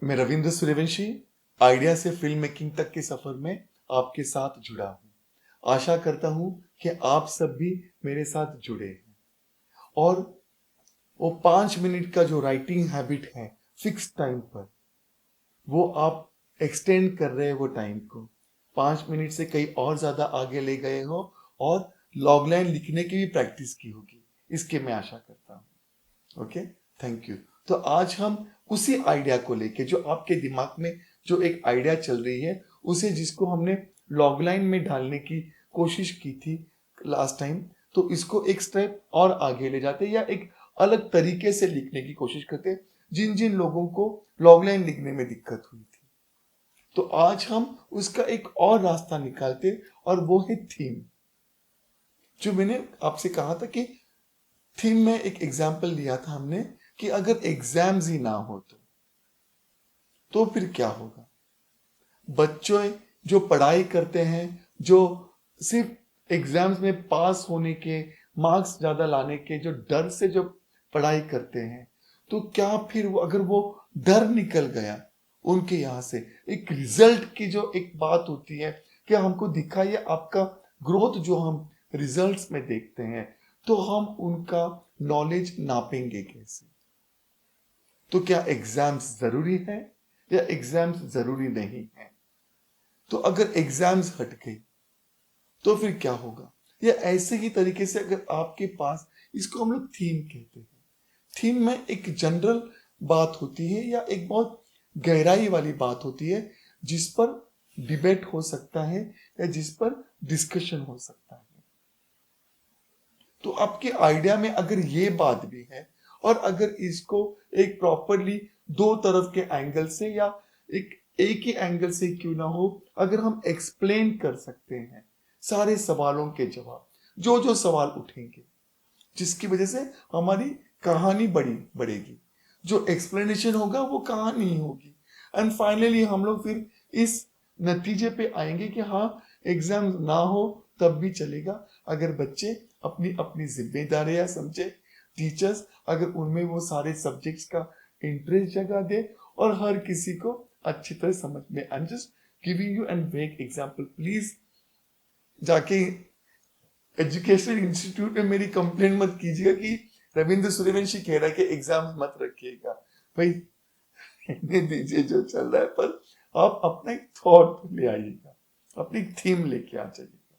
मैं रविंद्र सूर्यवंशी आइडिया से film making तक के सफर में आपके साथ जुड़ा हूं। आशा करता हूं कि आप सब भी मेरे साथ जुड़े हैं और वो 5 मिनट का जो राइटिंग हैबिट है फिक्स टाइम पर, वो आप एक्सटेंड कर रहे हैं वो टाइम को 5 मिनट से कहीं और ज्यादा आगे ले गए हो और लॉग लाइन लिखने की भी प्रैक्टिस की होगी, इसके मैं आशा करता हूँ। Okay, thank you. तो आज हम उसी आइडिया को लेके, जो आपके दिमाग में जो एक आइडिया चल रही है उसे, जिसको हमने लॉग लाइन में डालने की कोशिश की थी लास्ट टाइम, तो इसको एक स्टेप और आगे ले जाते या एक अलग तरीके से लिखने की कोशिश करते जिन जिन लोगों को लॉग लाइन लिखने में दिक्कत हुई थी। तो आज हम उसका एक और रास्ता निकालते और वो है थीम। जो मैंने आपसे कहा था कि थीम में एक एग्जाम्पल दिया था हमने कि अगर एग्जाम्स ही ना हो तो फिर क्या होगा। बच्चों जो पढ़ाई करते हैं, जो सिर्फ एग्जाम्स में पास होने के, मार्क्स ज्यादा लाने के जो डर से जो पढ़ाई करते हैं, तो क्या फिर वो, अगर वो डर निकल गया उनके यहाँ से, एक रिजल्ट की जो एक बात होती है कि हमको दिखाइए आपका ग्रोथ जो हम रिजल्ट्स में देखते हैं, तो हम उनका नॉलेज नापेंगे कैसे। तो क्या एग्जाम्स जरूरी है या एग्जाम्स जरूरी नहीं है। तो अगर एग्जाम्स हट गई तो फिर क्या होगा। या ऐसे ही तरीके से अगर आपके पास, इसको हम लोग थीम कहते हैं, थीम में एक जनरल बात होती है या एक बहुत गहराई वाली बात होती है जिस पर डिबेट हो सकता है या जिस पर डिस्कशन हो सकता है। तो आपके आइडिया में अगर ये बात भी है और अगर इसको एक प्रॉपरली दो तरफ के एंगल से या एक ही एंगल से क्यों ना हो, अगर हम एक्सप्लेन कर सकते हैं सारे सवालों के जवाब, जो जो सवाल उठेंगे, जिसकी वजह से हमारी कहानी बढ़ेगी। जो एक्सप्लेनेशन होगा वो कहानी ही होगी। एंड फाइनली हम लोग फिर इस नतीजे पे आएंगे कि हाँ, एग्जाम ना हो तब भी चलेगा अगर बच्चे अपनी अपनी जिम्मेदारियां समझे, टीचर्स अगर उनमें वो सारे सब्जेक्ट्स का इंटरेस्ट जगा दे और हर किसी को अच्छी तरह समझ में। I am just giving you an vague example. Please जाके एजुकेशन इंस्टीट्यूट में मेरी कंप्लेंट मत कीजिएगा कि रविंद्र सूर्यवंशी कह रहा है कि एग्जाम मत रखिएगा। भाई रहने दीजिए जो चल रहा है, पर आप अपना एक थॉट ले आइएगा, अपनी थीम लेके आ जाइएगा।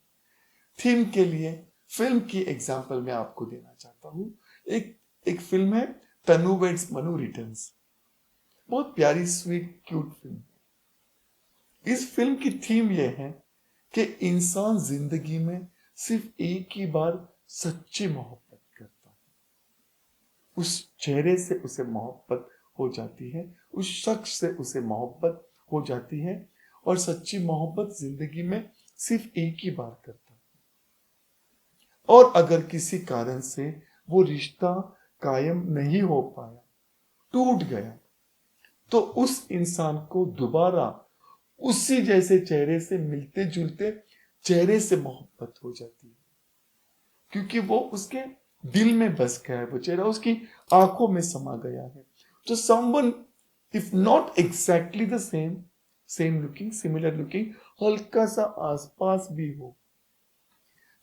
थीम के लिए फिल्म की एग्जांपल मैं आपको देना चाहता हूं। एक एक फिल्म है तनु वेड्स मनु रिटर्न्स। बहुत प्यारी स्वीट क्यूट फिल्म। इस फिल्म की थीम यह है कि इंसान जिंदगी में सिर्फ एक ही बार सच्ची मोहब्बत करता है। उस चेहरे से उसे मोहब्बत हो जाती है, उस शख्स से उसे मोहब्बत हो जाती है, और सच्ची मोहब्बत जिंदगी में सिर्फ एक ही बार करता है। और अगर किसी कारण से वो रिश्ता कायम नहीं हो पाया, टूट गया, तो उस इंसान को दोबारा उसी जैसे चेहरे से, मिलते जुलते चेहरे से मोहब्बत हो जाती है, क्योंकि वो उसके दिल में बस गया है, वो चेहरा उसकी आंखों में समा गया है। तो someone, if not exactly the same, same looking, similar looking, हल्का सा आसपास भी हो,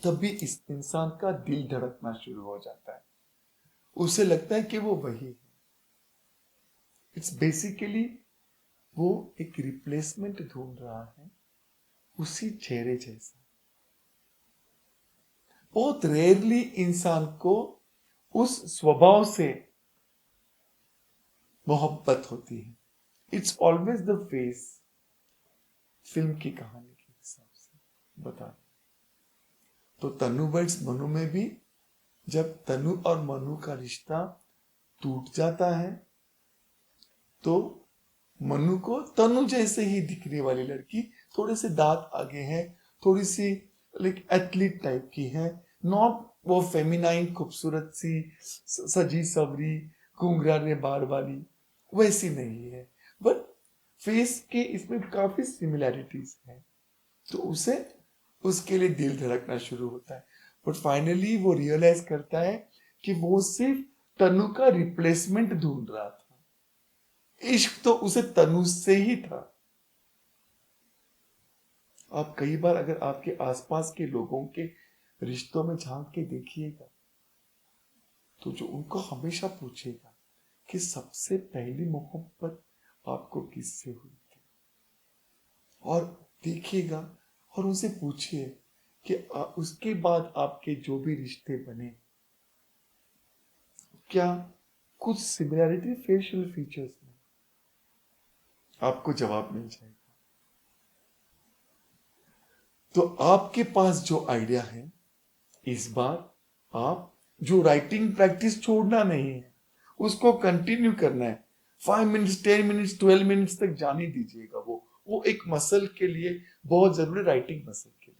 तभी इस इंसान का दिल धड़कना शुरू हो जाता है। उसे लगता है कि वो वही है। इट्स बेसिकली वो एक रिप्लेसमेंट ढूंढ रहा है उसी चेहरे जैसा। बहुत रेयरली इंसान को उस स्वभाव से मोहब्बत होती है। It's always the face. Film की कहानी के हिसाब से बता, तो तनु बर्ड्स मनु में भी जब तनु और मनु का रिश्ता टूट जाता है, तो मनु को तनु जैसे ही दिखने वाली लड़की, थोड़े से दांत आगे हैं, थोड़ी सी लाइक एथलीट टाइप की है, नॉट वो फेमिनाइन खूबसूरत सी सजी सवरी घुंघराले बाल वाली, वैसी नहीं है, बट फेस के इसमें काफी सिमिलैरिटीज है। तो उसे, उसके लिए दिल धड़कना शुरू होता है। बट फाइनली वो रियलाइज करता है कि वो सिर्फ तनु का रिप्लेसमेंट ढूंढ रहा था। इश्क तो उसे तनु से ही था। आप कई बार अगर आपके आसपास के लोगों के रिश्तों में झांक के देखिएगा, तो जो उनको हमेशा पूछेगा कि सबसे पहली मोहब्बत आपको किससे हुई थी, और देखिएगा और उनसे पूछिए कि उसके बाद आपके जो भी रिश्ते बने, क्या कुछ सिमिलैरिटी फेशियल फीचर्स में, आपको जवाब मिल जाएगा। तो आपके पास जो आइडिया है, इस बार आप जो राइटिंग प्रैक्टिस छोड़ना नहीं है, उसको कंटिन्यू करना है। 5 मिनट्स, 10 मिनट्स, 12 मिनट्स तक जाने दीजिएगा। वो एक मसल के लिए बहुत जरूरी, राइटिंग मसल के लिए।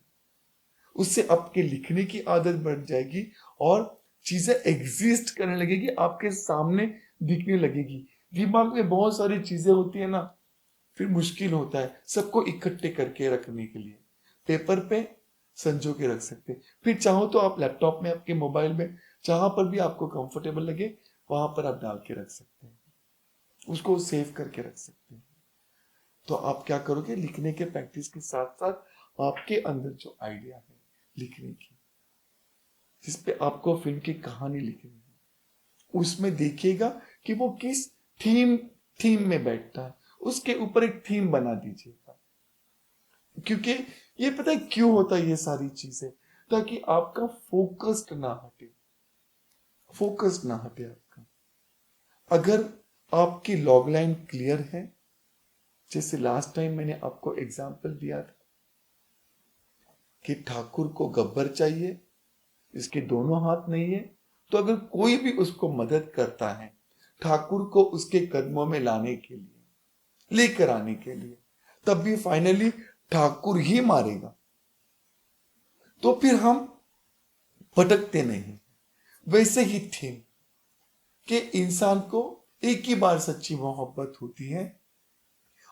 उससे आपके लिखने की आदत बढ़ जाएगी और चीजें एग्जिस्ट करने लगेगी, आपके सामने दिखने लगेगी। दिमाग में बहुत सारी चीजें होती है ना, फिर मुश्किल होता है सबको इकट्ठे करके रखने के लिए। पेपर पे संजो के रख सकते हैं, फिर चाहो तो आप लैपटॉप में, आपके मोबाइल में, जहां पर भी आपको कंफर्टेबल लगे वहां पर आप डाल के रख सकते हैं, उसको सेव करके रख सकते हैं। तो आप क्या करोगे, लिखने के प्रैक्टिस के साथ साथ आपके अंदर जो आइडिया है लिखने की, जिसपे आपको फिल्म की कहानी लिखनी है, उसमें देखिएगा कि वो किस थीम में बैठता है, उसके ऊपर एक थीम बना दीजिएगा। क्योंकि ये पता है क्यों होता है ये सारी चीजें, ताकि आपका फोकस्ड ना हटे, फोकस्ड ना हटे आपका। अगर आपकी लॉग लाइन क्लियर है, जैसे लास्ट टाइम मैंने आपको एग्जांपल दिया था कि ठाकुर को गब्बर चाहिए, इसके दोनों हाथ नहीं है, तो अगर कोई भी उसको मदद करता है ठाकुर को उसके कदमों में लाने के लिए, लेकर आने के लिए, तब भी फाइनली ठाकुर ही मारेगा। तो फिर हम भटकते नहीं। वैसे ही थीम कि इंसान को एक ही बार सच्ची मोहब्बत होती है,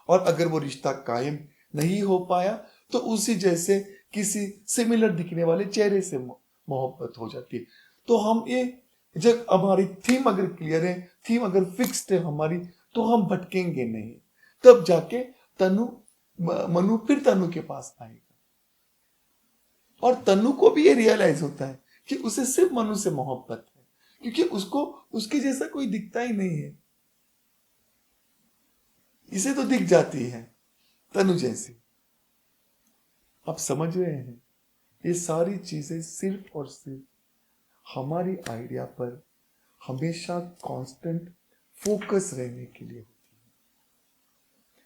और अगर वो रिश्ता कायम नहीं हो पाया तो उसी जैसे किसी सिमिलर दिखने वाले चेहरे से मोहब्बत हो जाती है। तो हम ये, जब हमारी थीम अगर क्लियर है, थीम अगर फिक्स्ड है हमारी, तो हम भटकेंगे नहीं। तब जाके मनु फिर तनु के पास आएगा, और तनु को भी ये रियलाइज होता है कि उसे सिर्फ मनु से मोहब्बत है, क्योंकि उसको उसके जैसा कोई दिखता ही नहीं है। इसे तो दिख जाती है तनु जैसी। आप समझ रहे हैं, ये सारी चीजें सिर्फ और सिर्फ हमारी आइडिया पर हमेशा कांस्टेंट फोकस रहने के लिए होती है।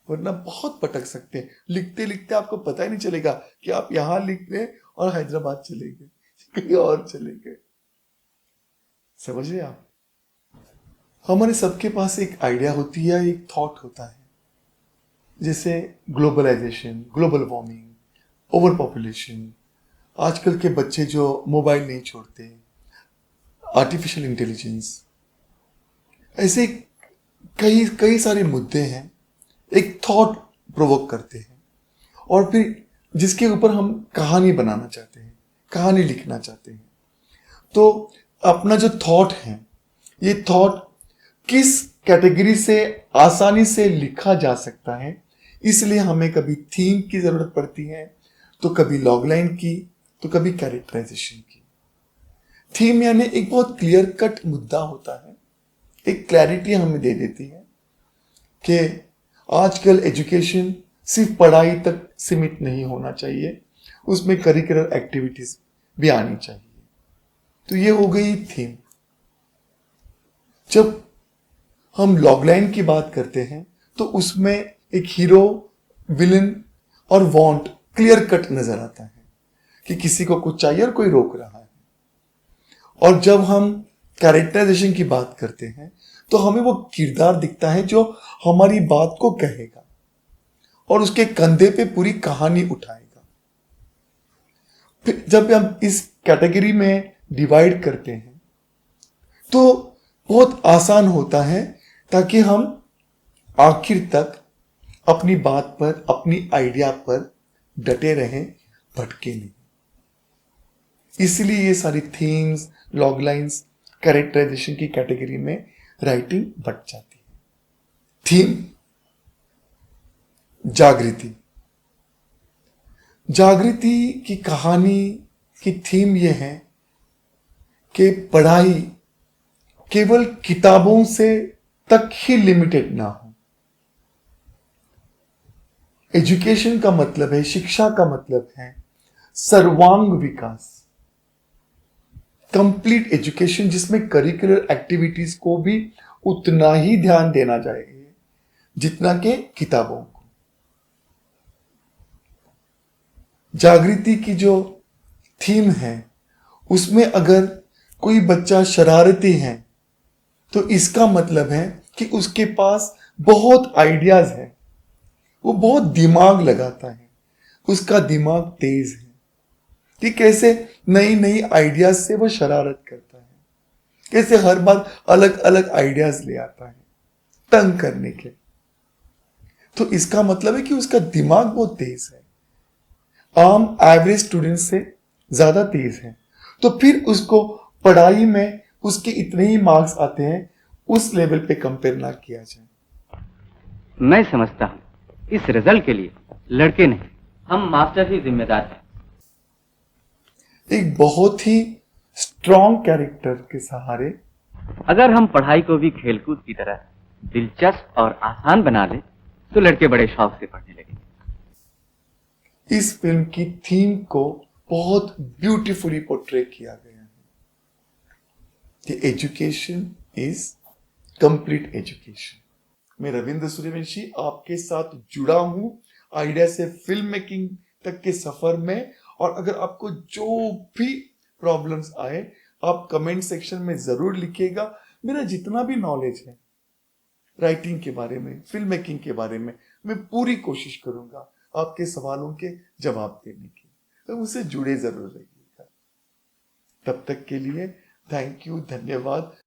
वरना बहुत भटक सकते हैं, लिखते लिखते आपको पता ही नहीं चलेगा कि आप यहां लिख रहे और हैदराबाद चले गए, कहीं और चले गए। समझ रहे आप, हमारे सबके पास एक आइडिया होती है, एक थॉट होता है, जैसे globalisation, global warming, over population, आजकल के बच्चे जो मोबाइल नहीं छोड़ते, आर्टिफिशियल इंटेलिजेंस, ऐसे कई कई सारे मुद्दे हैं, एक थॉट प्रोवोक करते हैं, और फिर जिसके ऊपर हम कहानी बनाना चाहते हैं, कहानी लिखना चाहते हैं। तो अपना जो थॉट है, ये थॉट किस कैटेगरी से आसानी से लिखा जा सकता है, इसलिए हमें कभी थीम की जरूरत पड़ती है, तो कभी लॉगलाइन की, तो कभी कैरेक्टराइजेशन की। थीम यानी एक बहुत क्लियर कट मुद्दा होता है, एक क्लैरिटी हमें दे देती है कि आजकल एजुकेशन सिर्फ पढ़ाई तक सीमित नहीं होना चाहिए, उसमें करिकुलर एक्टिविटीज भी आनी चाहिए। तो ये हो गई थीम। जब हम लॉगलाइन की बात करते हैं तो उसमें एक हीरो, विलन और वांट क्लियर कट नजर आता है कि किसी को कुछ चाहिए और कोई रोक रहा है। और जब हम कैरेक्टराइजेशन की बात करते हैं तो हमें वो किरदार दिखता है जो हमारी बात को कहेगा और उसके कंधे पे पूरी कहानी उठाएगा। फिर जब हम इस कैटेगरी में डिवाइड करते हैं तो बहुत आसान होता है, ताकि हम आखिर तक अपनी बात पर, अपनी आइडिया पर डटे रहें, भटके नहीं। इसलिए ये सारी थीम्स, लॉगलाइंस, कैरेक्टराइजेशन की कैटेगरी में राइटिंग बट जाती है। थीम जागृति। जागृति की कहानी की थीम यह है कि पढ़ाई केवल किताबों से तक ही लिमिटेड ना हो। एजुकेशन का मतलब है, शिक्षा का मतलब है सर्वांग विकास, कंप्लीट एजुकेशन, जिसमें करिकुलर एक्टिविटीज को भी उतना ही ध्यान देना चाहिए जितना कि किताबों को। जागृति की जो थीम है उसमें अगर कोई बच्चा शरारती है तो इसका मतलब है कि उसके पास बहुत आइडियाज है, वो बहुत दिमाग लगाता है, उसका दिमाग तेज है कि कैसे नई नई आइडियाज से वो शरारत करता है, कैसे हर बार अलग अलग आइडियाज ले आता है तंग करने के। तो इसका मतलब है कि उसका दिमाग बहुत तेज है, आम एवरेज स्टूडेंट से ज्यादा तेज है। तो फिर उसको पढ़ाई में उसके इतने ही मार्क्स आते हैं, उस लेवल पे कंपेयर ना किया जाए। मैं समझता हूं इस रिजल्ट के लिए लड़के नहीं, हम मास्टर ही जिम्मेदार हैं। एक बहुत ही स्ट्रॉन्ग कैरेक्टर के सहारे अगर हम पढ़ाई को भी खेलकूद की तरह दिलचस्प और आसान बना दें तो लड़के बड़े शौक से पढ़ने लगेंगे। इस फिल्म की थीम को बहुत ब्यूटीफुली पोर्ट्रे किया गया है कि एजुकेशन इज कंप्लीट एजुकेशन। मैं रविंद्र सूर्यवंशी आपके साथ जुड़ा हूं आइडिया से फिल्म मेकिंग तक के सफर में। और अगर आपको जो भी प्रॉब्लम्स आए आप कमेंट सेक्शन में जरूर लिखिएगा। मेरा जितना भी नॉलेज है राइटिंग के बारे में, फिल्म मेकिंग के बारे में, मैं पूरी कोशिश करूंगा आपके सवालों के जवाब देने की। तो मुझसे जुड़े जरूर रहिएगा। तब तक के लिए थैंक यू, धन्यवाद।